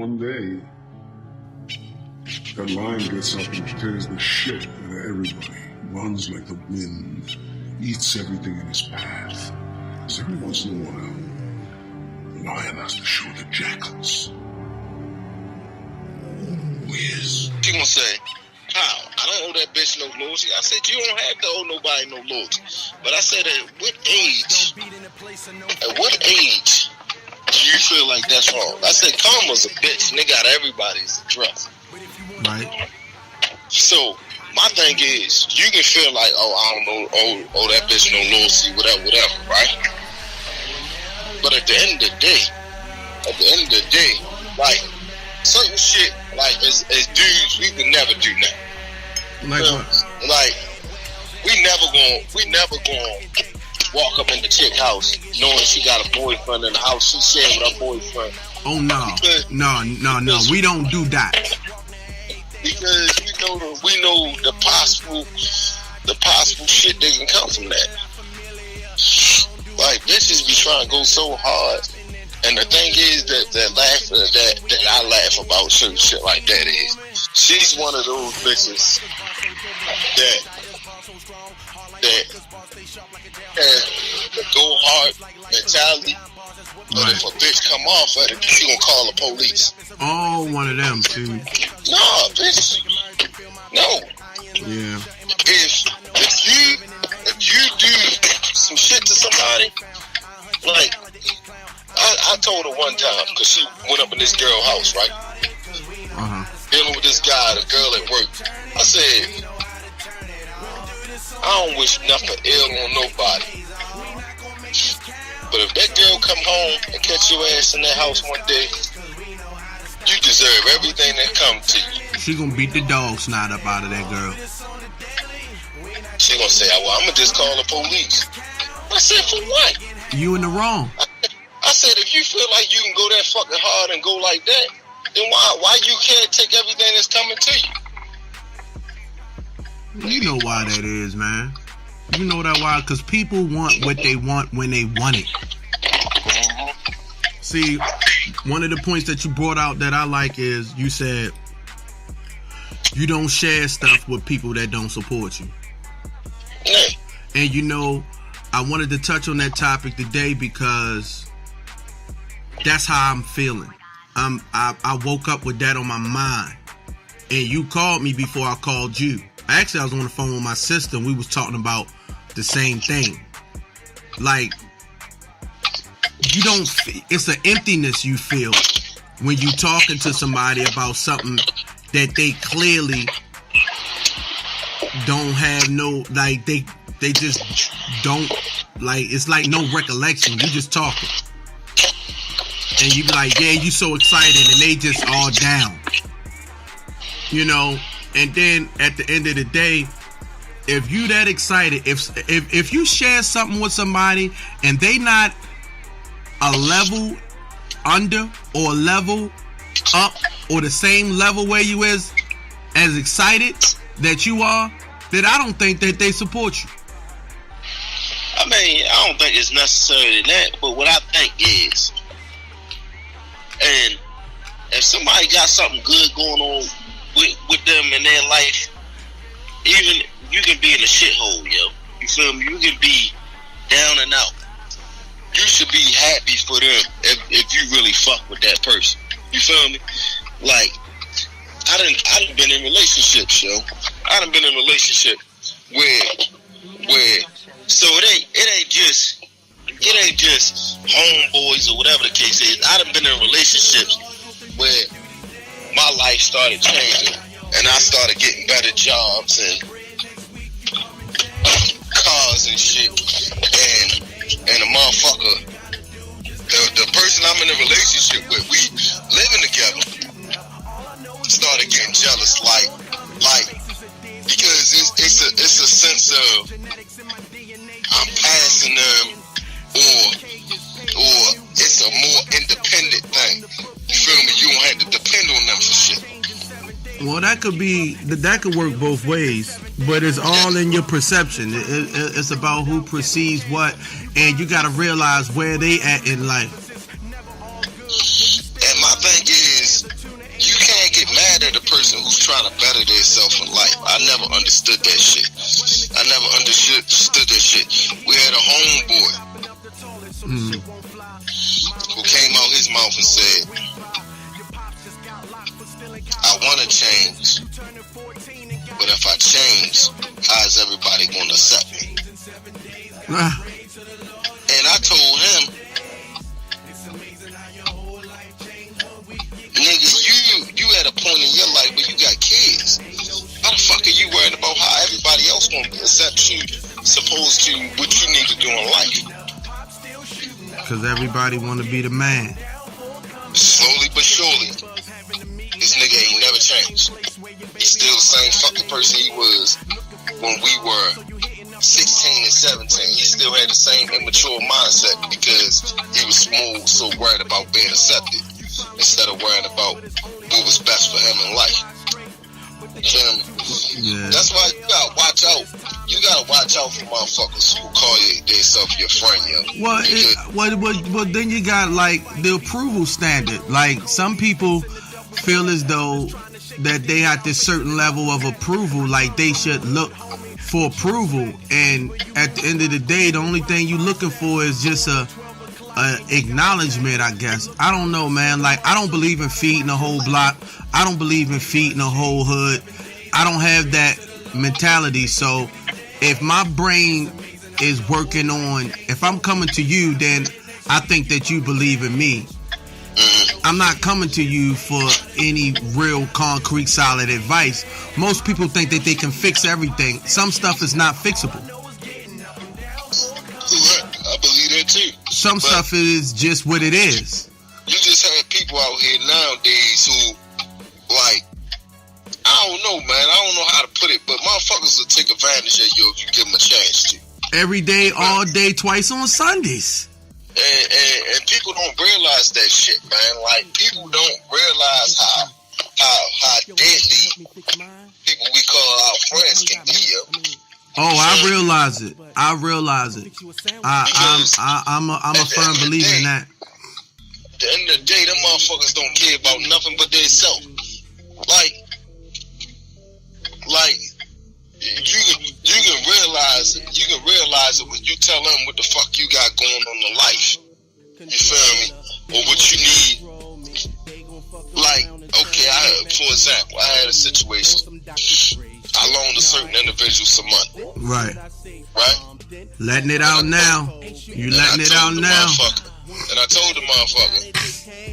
one day, that lion gets up and tears the shit out of everybody, runs like the wind, eats everything in his path. Because every once in a while, the lion has to show the jackals who he is. She gonna say, how? I don't owe that bitch no loyalty. I said, you don't have to owe nobody no loyalty. But I said, at what age do you feel like that's wrong? I said, karma's a bitch, and they got everybody's address. Right. So, my thing is, you can feel like, oh, I don't know, oh, that bitch no loyalty, whatever, right? But at the end of the day, like, certain shit, like, as dudes, we would never do that. Like what? Like, we never gonna walk up in the chick house knowing she got a boyfriend in the house. She sharing with her boyfriend. Oh no, no, we don't do that. Because we know the possible shit that can come from that. Like, bitches be trying to go so hard, and the thing is that I laugh about certain shit like that is, she's one of those bitches that has the go hard mentality. But right. If a bitch come off at it, she gonna call the police. Oh, one of them too. No, bitch. No. Yeah. If you do some shit to somebody, like I told her one time, because she went up in this girl house, right? Dealing with this guy, the girl at work. I said, I don't wish nothing ill on nobody. But if that girl come home and catch your ass in that house one day, you deserve everything that come to you. She gonna beat the dog snot up out of that girl. She gonna say, well, I'm gonna just call the police. I said, for what? You in the wrong. I said, if you feel like you can go that fucking hard and go like that, then why you can't take everything that's coming to you? You know why that is, man. You know that why? Because people want what they want when they want it. See, one of the points that you brought out that I like is you said you don't share stuff with people that don't support you. Yeah. And you know, I wanted to touch on that topic today because that's how I'm feeling. I woke up with that on my mind. And you called me before I called you. Actually, I was on the phone with my sister and we was talking about the same thing. Like, you don't, it's an emptiness you feel when you talking to somebody about something that they clearly don't have no, like, they just don't, like, it's like no recollection. You just talking. And you be like, yeah, you so excited, and they just all down. You know, and then at the end of the day, if you that excited, if you share something with somebody and they not a level under or a level up or the same level where you is as excited that you are, then I don't think that they support you. I mean, I don't think it's necessarily that, but what I think is, and if somebody got something good going on with them in their life, even you can be in a shithole, yo. You feel me? You can be down and out. You should be happy for them if you really fuck with that person. You feel me? Like, I done been in relationships, yo. I done been in a relationship where so it ain't just homeboys or whatever the case is. I done been in relationships where my life started changing and I started getting better jobs and cars and shit, and the motherfucker, the person I'm in a relationship with, we living together, started getting jealous, like because it's a sense of I'm passing them, or it's a more independent thing. You feel me? You don't have to depend on them for shit. Well, that could work both ways, but it's all in your perception. It's about who perceives what, and you got to realize where they at in life. And my thing is, mouth and said, I want to change, but if I change, how is everybody going to accept me? And I told him, nigga, you at a point in your life where you got kids. How the fuck are you worried about how everybody else gonna accept you, supposed to what you need to do in life? Because everybody want to be the man. Slowly but surely, this nigga ain't never changed. He's still the same fucking person he was when we were 16 and 17. He still had the same immature mindset because he was so worried about being accepted instead of worrying about what was best for him in life. Yeah. That's why you gotta watch out. You gotta watch out for motherfuckers who call themselves your friend, yo. Well, then you got like the approval standard. Like some people feel as though that they have this certain level of approval, like they should look for approval. And at the end of the day, the only thing you looking for is just a acknowledgement, I guess. I don't know, man. Like, I don't believe in feeding a whole block. I don't believe in feeding a whole hood. I don't have that mentality. So if my brain is working on, if I'm coming to you, then I think that you believe in me. I'm not coming to you for any real concrete solid advice. Most people think that they can fix everything. Some stuff is not fixable. I believe that too. Some stuff is just what it is. You just have people out here nowadays who, like, I don't know, man. I don't know how to put it, but motherfuckers will take advantage of you if you give them a chance to. Every day, all day, twice on Sundays. And people don't realize that shit, man. Like, people don't realize how deadly people we call our friends can be, yo. Oh, I realize it. I'm a firm believer in that. At the end of the day, them motherfuckers don't care about nothing but their self. Like you can realize it when you tell them what the fuck you got going on in life. You feel me? Or what you need. Like, okay, for example, I had a situation. I loaned a certain individual some money. Right. Letting it out now. You letting it out now. And I told the motherfucker,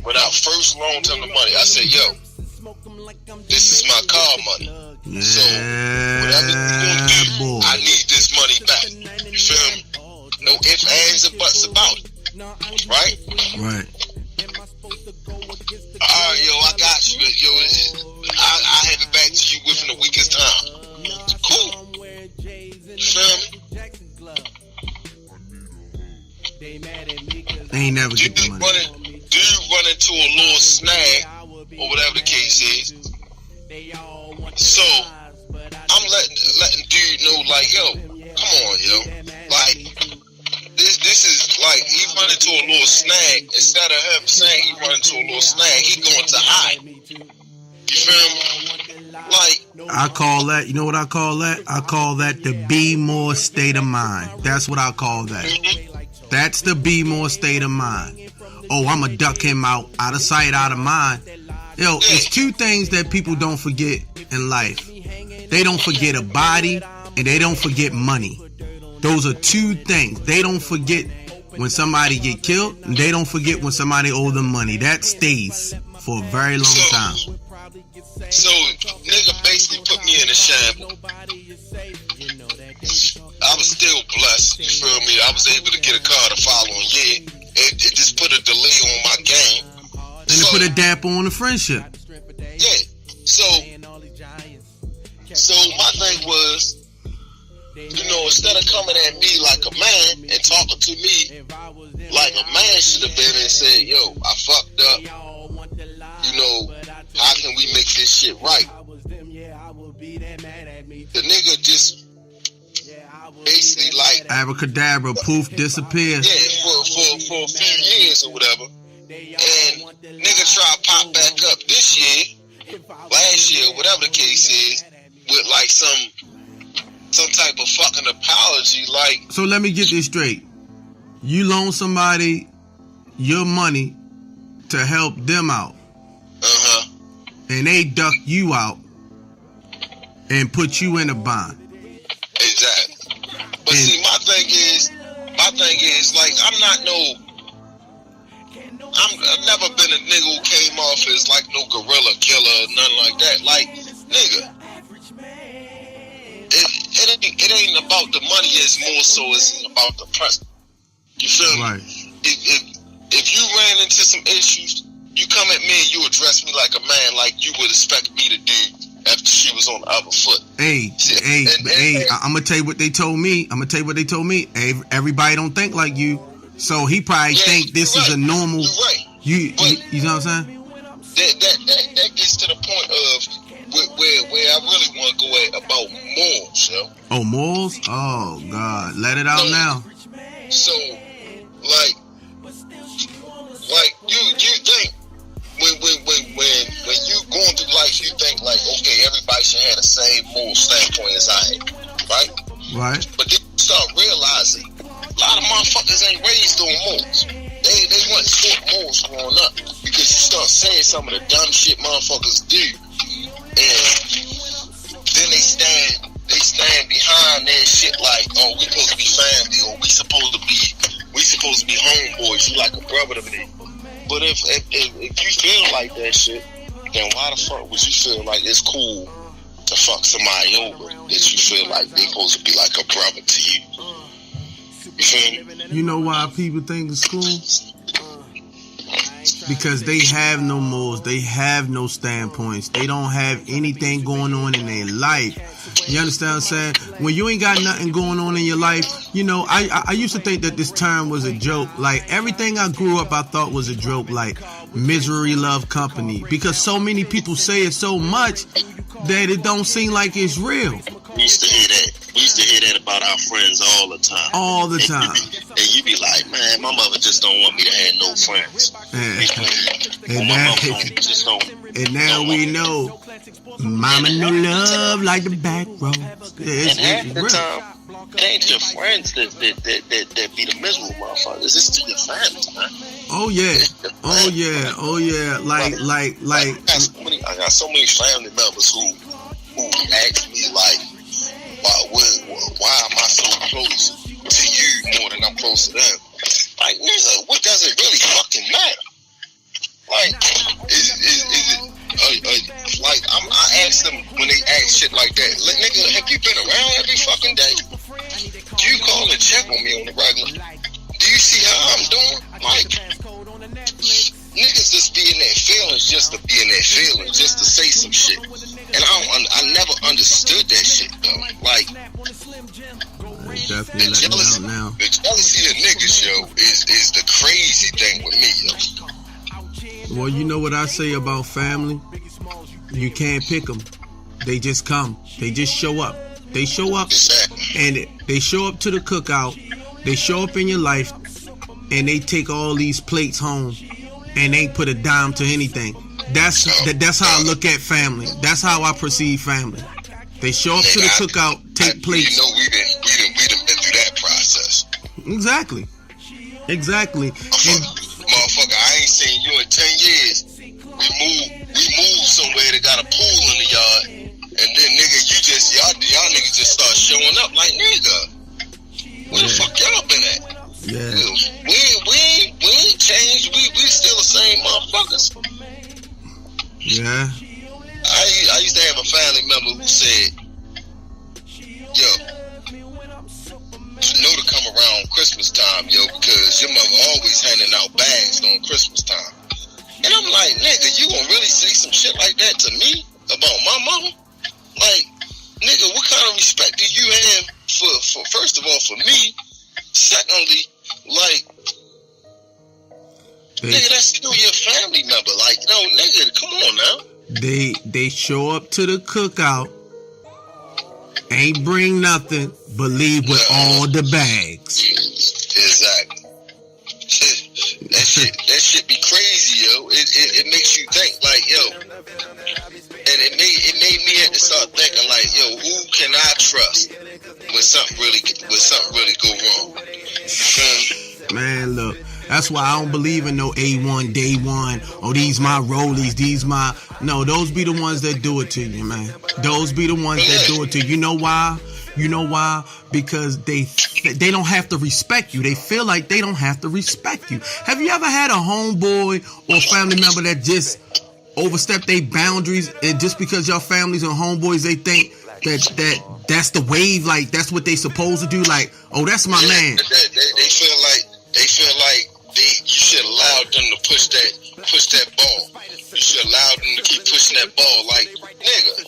when I first loaned him the money, I said, yo, this is my car money. Yeah, so whatever you gonna do, boy. I need this money back. You feel me? No ifs, ands, and buts about it. Right? Right. Alright, yo, I got you. Yo, I have it back to you within the weakest time. Cool. You feel me? They ain't never get the money. Do you run into a little snag or whatever the case is? So I'm letting dude know, like, yo, come on, yo, like this is like he run into a little snag. Instead of him saying he run into a little snag, he going to hide. You feel me? Like, I call that, you know what I call that? I call that the Bmore state of mind. That's what I call that. That's the Bmore state of mind. Oh, I'ma duck him out of sight, out of mind. Yo, it's two things that people don't forget in life. They don't forget a body and they don't forget money. Those are two things. They don't forget when somebody get killed, and they don't forget when somebody owe them money. That stays for a very long time. So, nigga basically put me in a shamble. I was still blessed, you feel me? I was able to get a car the following year. It just put a delay on my game. And it put a damper on the friendship. Yeah. So my thing was, you know, instead of coming at me like a man and talking to me like a man should have been and said, yo, I fucked up. You know, how can we make this shit right? The nigga just basically like abracadabra, poof, disappear. Yeah, for a few years or whatever. And nigga try to pop back up this year, last year, whatever the case is, with like some type of fucking apology, like. So let me get this straight. You loan somebody your money to help them out. Uh-huh. And they duck you out and put you in a bind. Exactly. But see, my thing is, like, I've never been a nigga who came off as like no gorilla killer or nothing like that. Like, nigga, it ain't about the money, it's more so it's about the present. You feel me? Right. If you ran into some issues, you come at me and you address me like a man, like you would expect me to do after she was on the other foot. Hey, I'm gonna tell you what they told me. Everybody don't think like you, so he probably think this is a normal. You're right. You know what I'm saying? That gets to the point of where I really want to go at about morals, yo. Oh, morals? Oh God, let it out now. So, like you think when you going through life, you think like, okay, everybody should have the same moral standpoint as I had, right? Right. But then you start realizing a lot of motherfuckers ain't raised on morals. They weren't taught morals growing up, because you start saying some of the dumb shit motherfuckers do, and then they stand behind that shit like, oh, we supposed to be family, or we supposed to be homeboys. You like a brother to me. But if you feel like that shit, then why the fuck would you feel like it's cool to fuck somebody over that you feel like they supposed to be like a brother to you? You feel me? You know why people think it's cool? Because they have no morals, they have no standpoints, they don't have anything going on in their life. You understand what I'm saying? When you ain't got nothing going on in your life, you know, I used to think that this term was a joke. Like, everything I grew up I thought was a joke, like misery love company, because so many people say it so much that it don't seem like it's real. We used to hear that. We used to hear that about our friends all the time. All the time. And you be like, man, my mother just don't want me to have no friends. And now we know, mama no love like the back road. And half the time, it ain't your friends that be the miserable motherfuckers. It's to your family, man. Oh yeah. Like I got so many family members who ask me like, why am I so close to you more than I'm close to them? Like, nigga, what does it really fucking matter? Like, is it like, I ask them when they ask shit like that, like, nigga, have you been around every fucking day? Do you call and check on me on the regular? Do you see how I'm doing? Like, niggas just be in their feelings just to be in their feelings, just to say some shit. And I never understood that shit, though. Like, definitely let me out now. The jealousy of niggas, yo, is the crazy thing with me, yo. Well, you know what I say about family? You can't pick them. They just come. They just show up. They show up, and they show up to the cookout. They show up in your life, and they take all these plates home, and they put a dime to anything. That's how I look at family. That's how I perceive family. They show up to the cookout, take plates. You know, we done been through that process. Exactly. Motherfucker, I ain't seen you in 10 years. We moved somewhere that got a pool in the yard, and then nigga, y'all niggas just start showing up like, nigga, where the fuck y'all been at? Yeah. We ain't changed. We still the same motherfuckers. Yeah. I used to have a family member who said, yo, you know to come around Christmas time, yo, because your mother always handing out bags on Christmas time. And I'm like, nigga, you gonna really say some shit like that to me about my mama? Like, nigga, what kind of respect do you have for first of all, for me? Secondly, like, nigga, that's still your family member. Like, no, nigga, come on now. They show up to the cookout, ain't bring nothing, but leave with all the bags. Exactly. That shit be crazy, yo. It makes you think, like, yo. And it made me have to start thinking, like, yo, who can I trust when something really go wrong? Man, look, That's why I don't believe in no A1 day one. Oh, these my rollies, these my. No, those be the ones that do it to you, man. Those be the ones that do it to you. You know why? You know why? Because they don't have to respect you. They feel like they don't have to respect you. Have you ever had a homeboy or family member that just overstep their boundaries, and just because y'all families and homeboys, they think that's the wave, like that's what they supposed to do, like, oh, that's my man. They feel like you should allow them to push that ball. You should allow them to keep pushing that ball. Like, nigga,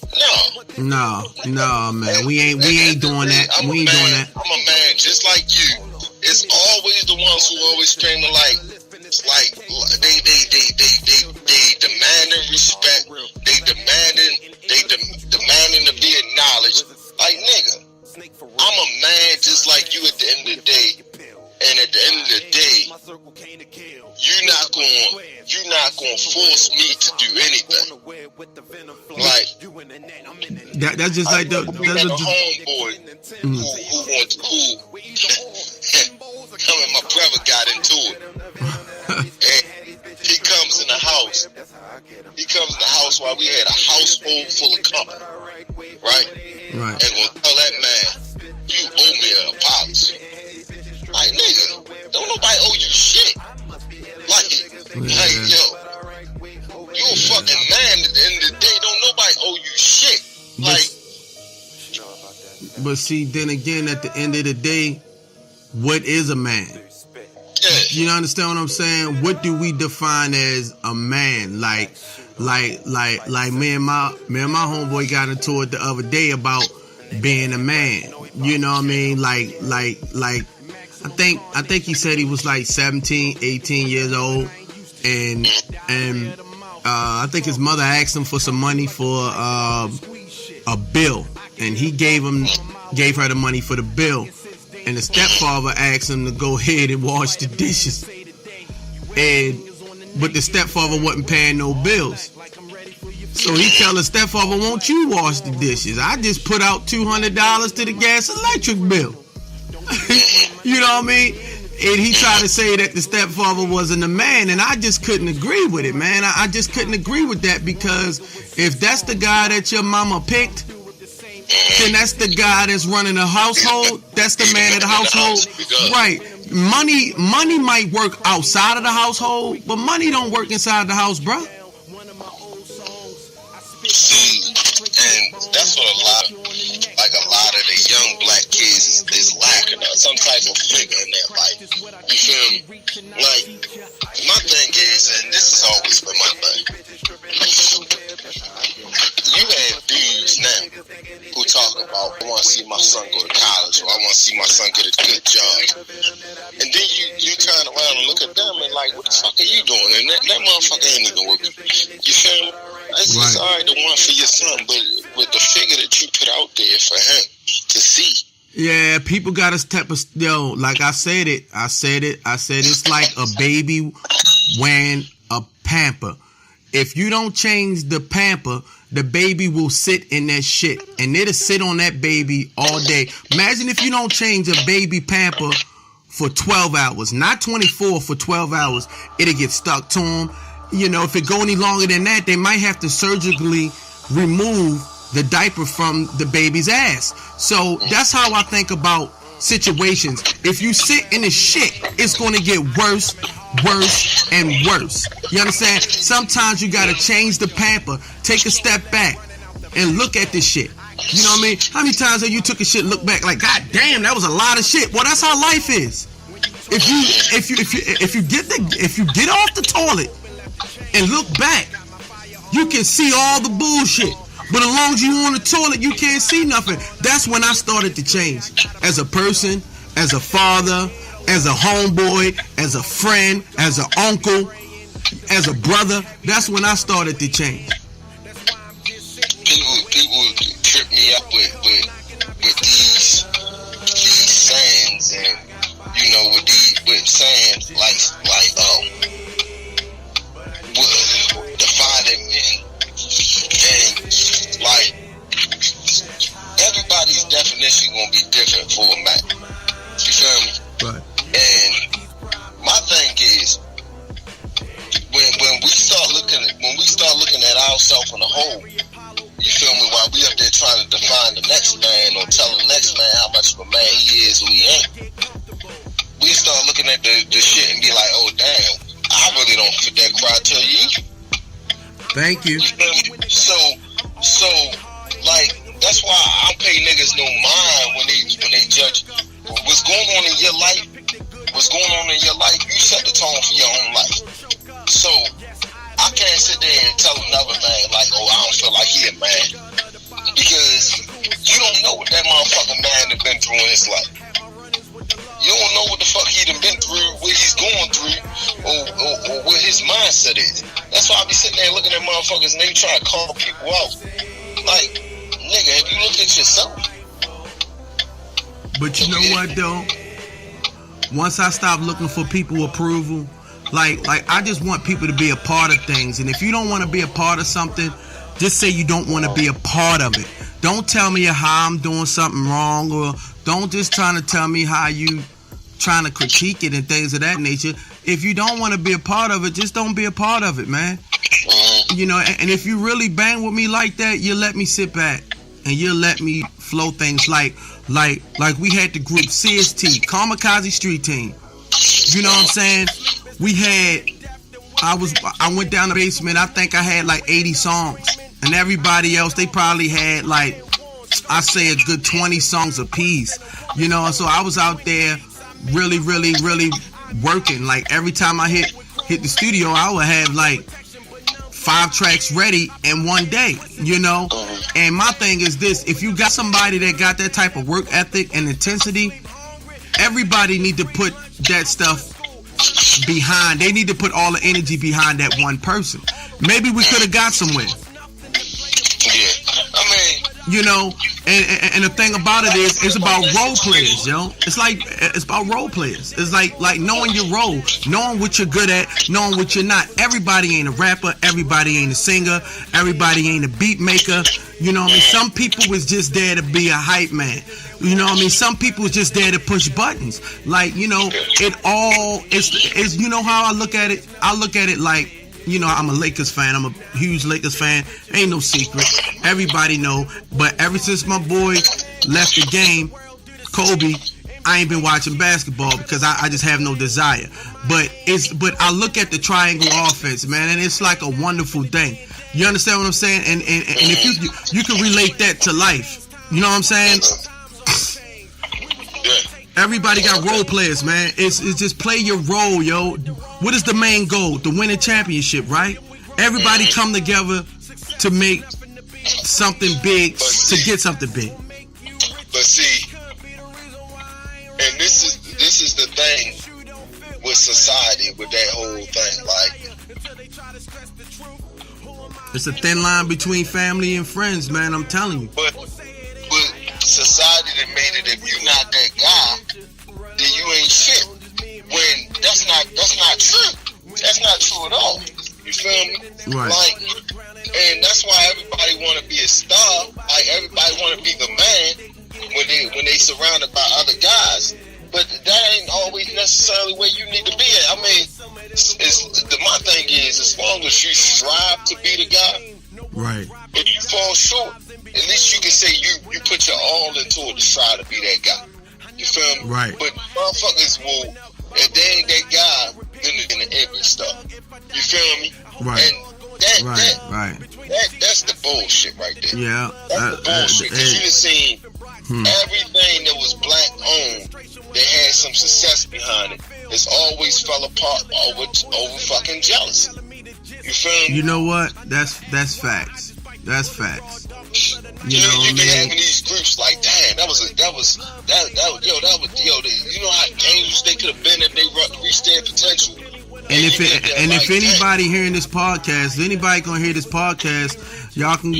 no, man, we ain't doing that. We ain't doing that. I'm a man just like you. It's always the ones who always screaming like they demanding respect. They demanding to be acknowledged. Like, nigga, I'm a man just like you at the end of the day. And at the end of the day, you're not going to force me to do anything. Like, that's just like the homeboy who him and my brother got into it. And he comes in the house. He comes in the house while we had a household full of company. Right? Right. And gonna tell that man, you owe me an apology. Like, nigga, don't nobody owe you shit. Like, yo, you a fucking man at the end of the day. Don't nobody owe you shit. Like, but see, then again, at the end of the day, what is a man? You understand what I'm saying? What do we define as a man? Like me and my homeboy got into it the other day about being a man. You know what I mean? Like I think he said he was like 17, 18 years old, and I think his mother asked him for some money for a bill, and he gave her the money for the bill. And the stepfather asked him to go ahead and wash the dishes. But the stepfather wasn't paying no bills. So he tell the stepfather, won't you wash the dishes? I just put out $200 to the gas electric bill. You know what I mean? And he tried to say that the stepfather wasn't a man, and I just couldn't agree with it, man. I just couldn't agree with that, because if that's the guy that your mama picked, then that's the guy that's running the household. That's the man of the household. Right. Money might work outside of the household, but money don't work inside the house, bro. See, and that's what a lot of the young black kids is lacking, some type of figure in their life. You feel me? Like, my thing is, and this has always been my thing, you have dudes now who talk about, I want to see my son go to college, or I want to see my son get a good job. And then you turn around and look at them and like, what the fuck are you doing? And that motherfucker ain't even working. You feel me? It's right. Alright to want for your son, but with the figure that you put out there for him to see. Yeah, people got to step, like I said it's like a baby wearing a pamper. If you don't change the pamper, the baby will sit in that shit, and it'll sit on that baby all day. Imagine if you don't change a baby pamper for 12 hours, not 24, for 12 hours, it'll get stuck to them. You know, if it go any longer than that, they might have to surgically remove the diaper from the baby's ass. So that's how I think about situations. If you sit in the shit, it's going to get worse, and worse. You understand? Sometimes you got to change the pamper, take a step back, and look at this shit. You know what I mean? How many times have you took a shit, look back, like, God damn, that was a lot of shit. Well, that's how life is. If you get off the toilet and look back, you can see all the bullshit. But as long as you on the toilet, you can't see nothing. That's when I started to change. As a person, as a father, as a homeboy, as a friend, as an uncle, as a brother, that's when I started to change. People trip me up with these sayings, and you know, with sayings like defining men, and like everybody's definition gonna be different for a man. You feel me? Right. And my thing ourselves in the hole. You feel me? While we up there trying to define the next man or tell the next man how much of a man he is or he ain't. We start looking at the shit and be like, oh damn, I really don't fit that criteria either. Thank you. You feel me? So like that's why I don't pay niggas no mind when they judge what's going on in your life. What's going on in your life, you set the tone for your own life. So I can't sit there and tell another man like, oh, I don't feel like he a man, because you don't know what that motherfucking man has been through in his life. You don't know what the fuck he done been through, what he's going through, or what his mindset is. That's why I be sitting there looking at motherfuckers and they try to call people out. Like, nigga, have you looked at yourself? But you know what though? Once I stop looking for people approval, like I just want people to be a part of things. And if you don't want to be a part of something, just say you don't want to be a part of it. Don't tell me how I'm doing something wrong, or don't just trying to tell me how you trying to critique it and things of that nature. If you don't want to be a part of it, just don't be a part of it, man. You know, and if you really bang with me like that, you let me sit back and you let me flow things like we had the group CST, Kamikaze Street Team. You know what I'm saying? I went down the basement. I think I had like 80 songs, and everybody else, they probably had like, I say a good 20 songs apiece. You know, so I was out there really working. Like every time I hit the studio, I would have like 5 tracks ready in one day, you know. And my thing is this: if you got somebody that got that type of work ethic and intensity, everybody need to put that stuff behind. They need to put all the energy behind that one person. Maybe we could have got somewhere. Yeah, I mean, you know, and the thing about it is, it's about role players, yo. It's about role players. It's like knowing your role, knowing what you're good at, knowing what you're not. Everybody ain't a rapper. Everybody ain't a singer. Everybody ain't a beat maker. You know what I mean? Some people was just there to be a hype man. You know what I mean? Some people was just there to push buttons. Like, you know, it's you know how I look at it? I look at it like, you know, I'm a Lakers fan. I'm a huge Lakers fan. Ain't no secret. Everybody know. But ever since my boy left the game, Kobe, I ain't been watching basketball because I just have no desire. But I look at the triangle offense, man, and it's like a wonderful thing. You understand what I'm saying? And if you can relate that to life. You know what I'm saying? Everybody got role players, man. It's just play your role, yo. What is the main goal? To win a championship, right? Everybody come together to make something big, to get something big. But see, and this is the thing with society, with that whole thing. Like, it's a thin line between family and friends, man. I'm telling you. But society that made it, if you're not that guy, then you ain't shit. When that's not true. That's not true at all. You feel me? Right. Like, and that's why everybody want to be a star. Like, everybody want to be the man when they surrounded by other guys. But that ain't always necessarily where you need to be at. I mean, my thing is, as long as you strive to be the guy, right. If you fall short, at least you can say you put your all into it to try to be that guy. You feel me? Right. But motherfuckers will, if they ain't that guy, then they're gonna envy stuff. You feel me? Right. And that's the bullshit right there. Yeah. That's the bullshit. Because you done seen everything that was black owned that had some success behind it. It's always fell apart over fucking jealousy. You feel me? You know what? That's facts. That's facts. You be having these groups like, damn, that was you know how dangerous they could have been if they reached their potential. And if anybody hearing this podcast, if anybody gonna hear this podcast, y'all can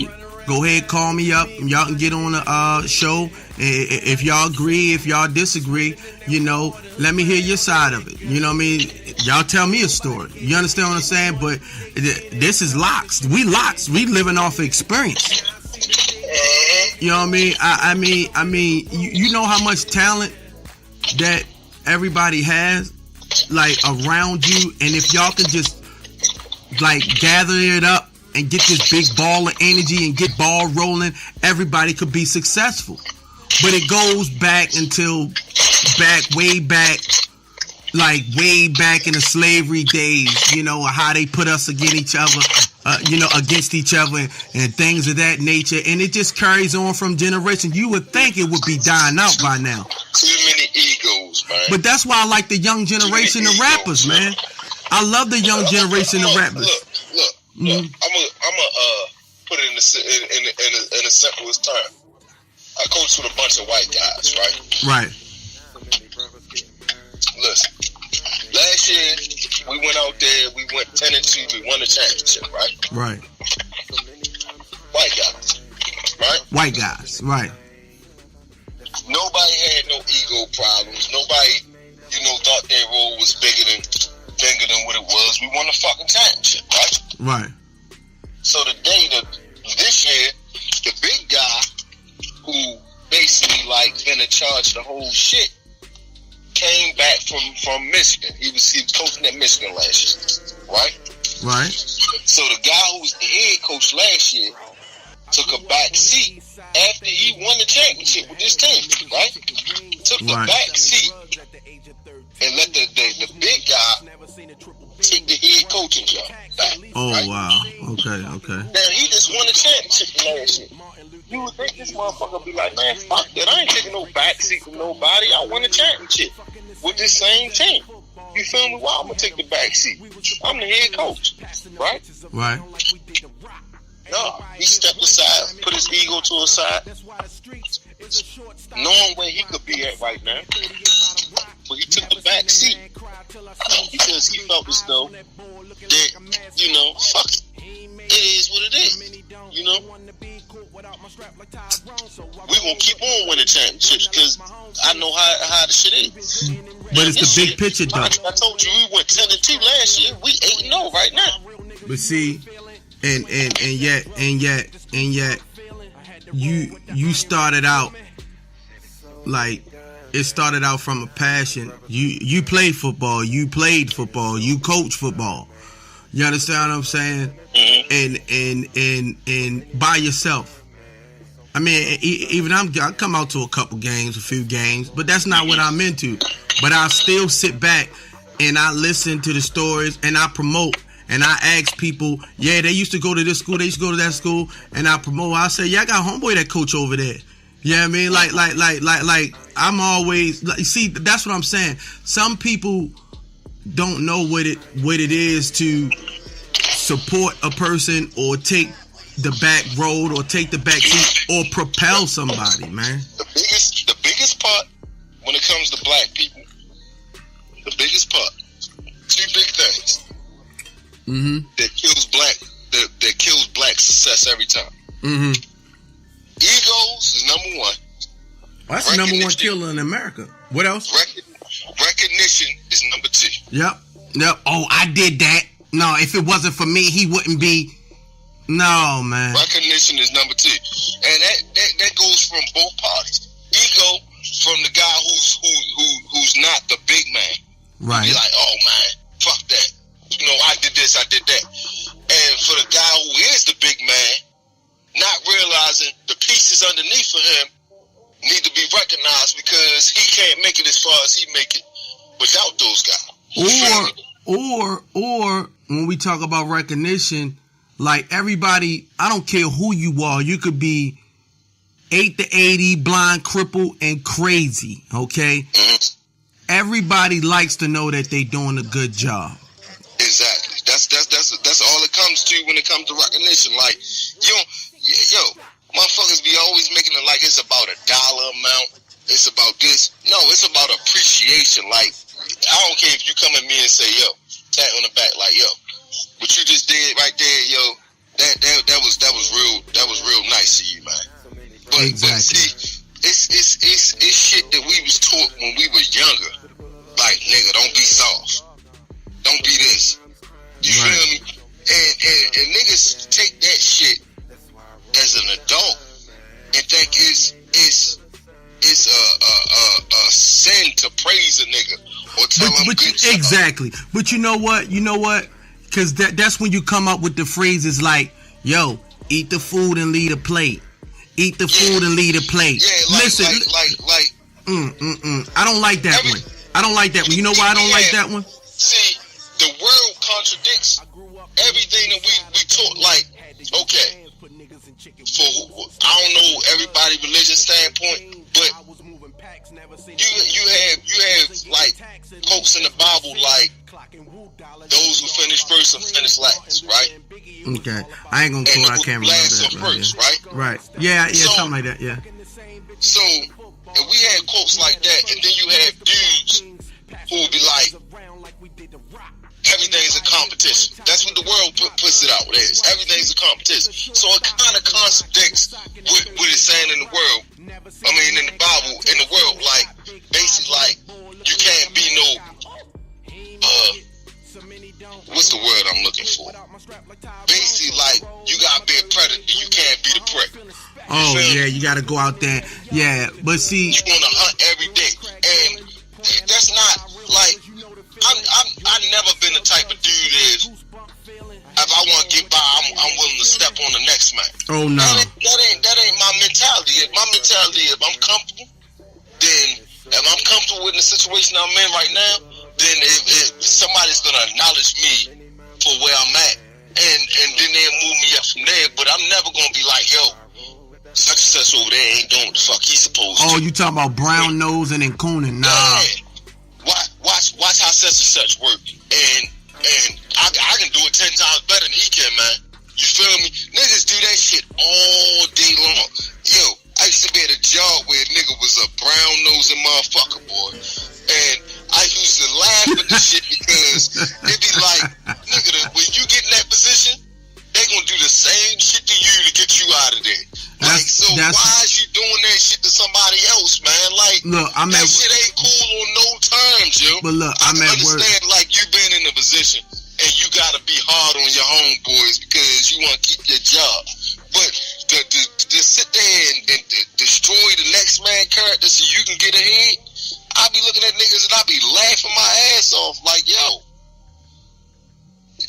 go ahead, call me up, and y'all can get on the show. If y'all agree, if y'all disagree, you know, let me hear your side of it. You know what I mean? Y'all tell me a story. You understand what I'm saying? But this is locks. We locks. We living off of experience. You know what I mean? I mean, you know how much talent that everybody has, like, around you, and if y'all can just like gather it up and get this big ball of energy and get ball rolling, everybody could be successful. But it goes back until way back in the slavery days, you know, how they put us against each other, and things of that nature. And it just carries on from generation. You would think it would be dying out by now. Too many egos, man. But that's why I like the young generation of rappers, man. I love the young generation of rappers. Look. I'm gonna put it in the simplest term. I coach with a bunch of white guys, right? Right. Listen, last year we went out there, we went 10-2, we won the championship, right? Right. White guys, right? White guys, right. Nobody had no ego problems. Nobody, thought their role was bigger than what it was. We won the fucking championship, right? Right. So this year, the big guy who basically been in charge of the whole shit came back from Michigan. He was coaching at Michigan last year, right? Right. So the guy who was the head coach last year took a back seat after he won the championship with this team, right? Took the back seat and let the big guy take the head coaching job back. Oh, right? wow. Okay. Now, he just won the championship last year. You would think this motherfucker be like, man, fuck that. I ain't taking no backseat from nobody. I won the championship with this same team. You feel me? Why I'm going to take the backseat? I'm the head coach, right? Right. No, he stepped aside, put his ego to the side, knowing where he could be at right now. But he took the back seat because he felt as though that, fuck it. It is what it is. We're going to keep on winning championships because I know how the shit is. But it's the big picture, though. I told you we went 10-2 last year. We 8-0 right now. But see, and yet, you started out like it started out from a passion. You played football, you coach football. You understand what I'm saying? Mm-hmm. And by yourself. I mean, even I come out to a few games, but that's not what I'm into. But I still sit back and I listen to the stories and I promote. And I ask people, yeah, they used to go to this school, they used to go to that school, and I promote. I say, yeah, I got a homeboy that coach over there. You know what I mean? Like I'm always see, that's what I'm saying. Some people don't know what it is to support a person or take the back road or take the back seat or propel somebody, man. The biggest part when it comes to black people, the biggest part, two big things. Mm-hmm. That kills black success every time. Mm-hmm. Egos is number one. Well, that's the number one killer in America. What else? Recognition is number two. Yep. Oh, I did that. No, if it wasn't for me, he wouldn't be. No, man. Recognition is number two, and that goes from both parties. Ego from the guy who's not the big man. Right. Be like, oh man, fuck that. I did this, I did that. And for the guy who is the big man, not realizing the pieces underneath of him need to be recognized because he can't make it as far as he make it without those guys. Or when we talk about recognition, like everybody, I don't care who you are, you could be 8 to 80, blind, crippled, and crazy, okay? Mm-hmm. Everybody likes to know that they're doing a good job. Exactly. That's all it comes to when it comes to recognition. Like, motherfuckers be always making it like it's about a dollar amount. It's about this. No, it's about appreciation. Like, I don't care if you come at me and say, yo, pat on the back, like, yo, what you just did right there, yo, that was real nice of you, man. But see, it's shit that we was taught when we were younger. Like, nigga, don't be soft. Don't be this. You feel me? And niggas take that shit as an adult and think it's a sin to praise a nigga or tell him good job. Exactly. But you know what? Because that's when you come up with the phrases like, yo, eat the food and leave a plate. Eat the food and leave a plate. Yeah, Listen, I don't like that one. I don't like that one. You know why I don't like that one? See, the world contradicts everything that we taught. Like, okay, I don't know everybody's religious standpoint, but you have like quotes in the Bible like those who finish first and finish last, right? Okay, I ain't gonna quote. I can't remember that. First, yeah. Right. Yeah, so, something like that. Yeah. So, if we had quotes like that, and then you have dudes who would be like, everything's a competition. That's what the world puts it out as. Everything's a competition. So it kind of contradicts what it's saying in the world. I mean, in the Bible, in the world, like, basically, like, you can't be no, what's the word I'm looking for? Basically, like, you gotta be a predator, you can't be the prey. Oh, yeah, you gotta go out there. Yeah, but see, you wanna hunt every day. And that's not, like, I've never been the type of dude that if I want to get by, I'm willing to step on the next man. Oh no, that ain't my mentality. My mentality is if I'm comfortable, then if I'm comfortable with the situation I'm in right now, then if somebody's gonna acknowledge me for where I'm at, and then they'll move me up from there. But I'm never gonna be like, yo, such and such over there ain't doing what the fuck he's supposed to. Oh, you talking about brown nose and then Coonan? Nah. Yeah. Watch how such and such work, and I can do it 10 times better than he can, man. You feel me? Niggas do that shit all day long. Yo, I used to be at a job where a nigga was a brown nosing motherfucker, boy, and I used to laugh at the shit because it'd be like, nigga, when you get in that position, they gonna do the same shit to you to get you out of there. Like, so why is you doing that shit to somebody else, man? Like, look, that shit ain't cool on no terms, yo. But look, I understand, like, you been in a position and you gotta be hard on your homeboys because you want to keep your job. But to sit there and destroy the next man character so you can get ahead, I be looking at niggas and I be laughing my ass off like, yo,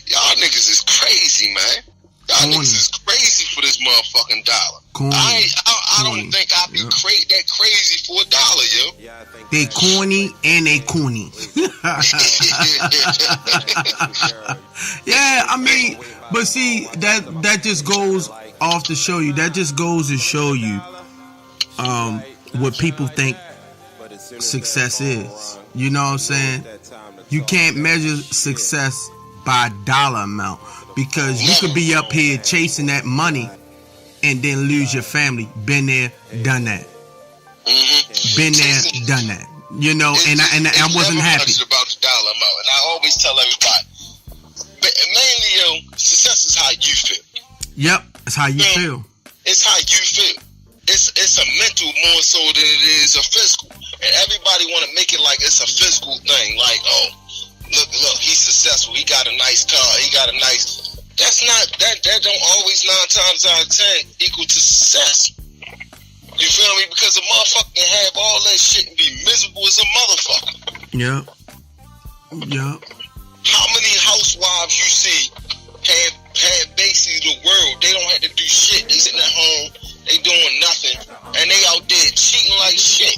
y'all niggas is crazy, man. Y'all niggas is crazy for this motherfucking dollar. I don't think I'd be that crazy for $1, yo. They corny and they corny. Yeah, I mean, but see, that just goes off to show you. That just goes to show you what people think success is. You know what I'm saying? You can't measure success by dollar amount because you could be up here chasing that money and then lose your family. Been there, done that. Been there, done that. You know, and I wasn't happy about the dollar amount. And I always tell everybody, but mainly, yo, success is how you feel. Yep, it's how you feel. It's how you feel. It's a mental more so than it is a physical. And everybody want to make it like it's a physical thing. Like, oh, look, he's successful. He got a nice car. He got a nice. That's not that don't always 9 times out of 10 equal to success. You feel me? Because a motherfucker can have all that shit and be miserable as a motherfucker. Yeah. How many housewives you see have basically the world? They don't have to do shit. They sitting at home, they doing nothing, and they out there cheating like shit.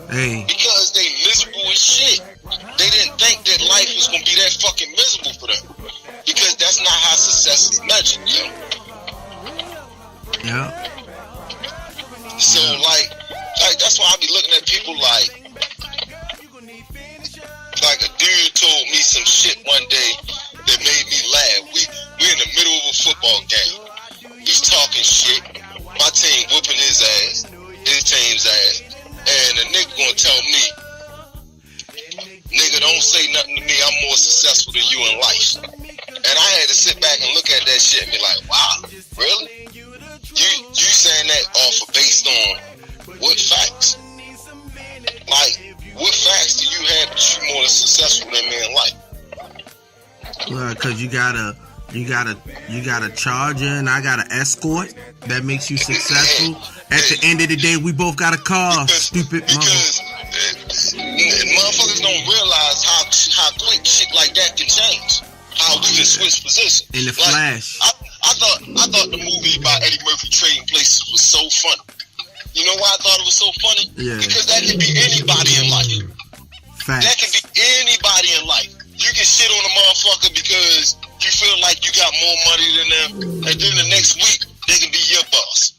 Hey. Because they miserable as shit. They didn't think that life was gonna be that fucking miserable for them. Because that's not how success is measured, yo. Yeah. So like that's why I be looking at people like a dude told me some shit one day that made me laugh. We in the middle of a football game. He's talking shit. My team whooping his ass, his team's ass, and the nigga gonna tell me, nigga, don't say nothing to me. I'm more successful than you in life. And I had to sit back and look at that shit and be like, wow, really? You saying that based on what facts? Like, what facts do you have that you more successful than me in life? Well, cause you got a Charger and I got an Escort. That makes you successful. At the end of the day, we both got a car. Stupid because motherfuckers don't realize how quick shit like that can change. How we can switch positions. In the flash. I thought the movie about Eddie Murphy trading places was so funny. You know why I thought it was so funny? Yeah. Because that could be anybody in life. Facts. That can be anybody in life. You can shit on a motherfucker because you feel like you got more money than them, and then the next week they can be your boss.